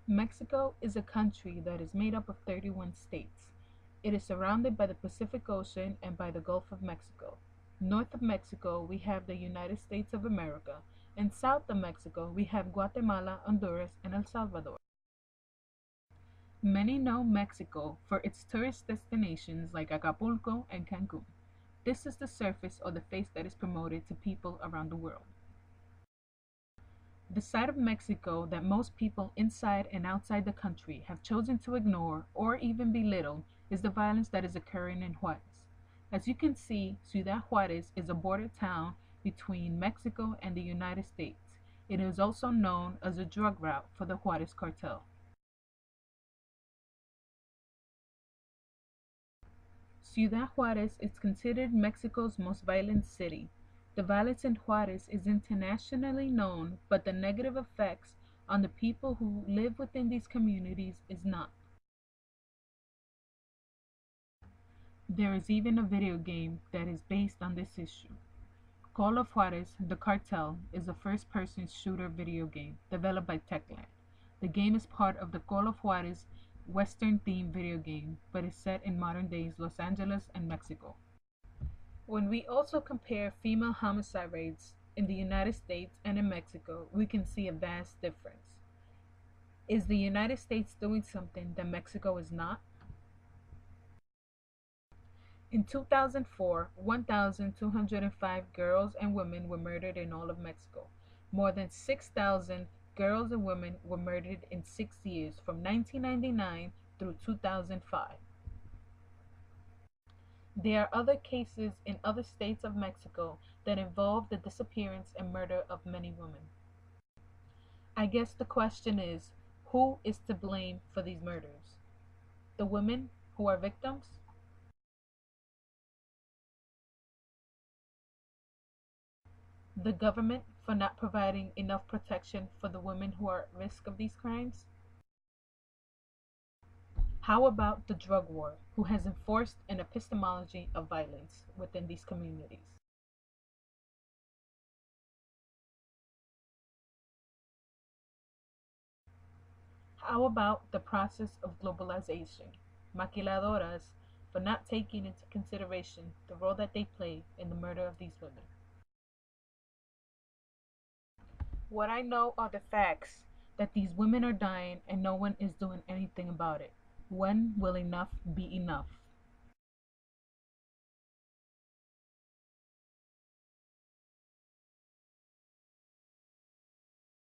Mexico is a country that is made up of 31 states. It is surrounded by the Pacific Ocean and by the Gulf of Mexico. North of Mexico, we have the United States of America, and south of Mexico, we have Guatemala, Honduras, and El Salvador. Many know Mexico for its tourist destinations like Acapulco and Cancun. This is the surface or the face that is promoted to people around the world. The side of Mexico that most people inside and outside the country have chosen to ignore or even belittle is the violence that is occurring in Juarez. As you can see, Ciudad Juarez is a border town between Mexico and the United States. It is also known as a drug route for the Juarez cartel. Ciudad Juarez is considered Mexico's most violent city. The violence in Juarez is internationally known, but the negative effects on the people who live within these communities is not. There is even a video game that is based on this issue. Call of Juarez, The Cartel, is a first-person shooter video game developed by Techland. The game is part of the Call of Juarez Western-themed video game, but is set in modern-day Los Angeles and Mexico. When we also compare female homicide rates in the United States and in Mexico, we can see a vast difference. Is the United States doing something that Mexico is not? In 2004, 1,205 girls and women were murdered in all of Mexico. More than 6,000 girls and women were murdered in 6 years, from 1999 through 2005. There are other cases in other states of Mexico that involve the disappearance and murder of many women. I guess the question is, who is to blame for these murders? The women who are victims? The government for not providing enough protection for the women who are at risk of these crimes? How about the drug war, who has enforced an epistemology of violence within these communities? How about the process of globalization, maquiladoras, for not taking into consideration the role that they play in the murder of these women? What I know are the facts that these women are dying and no one is doing anything about it. When will enough be enough?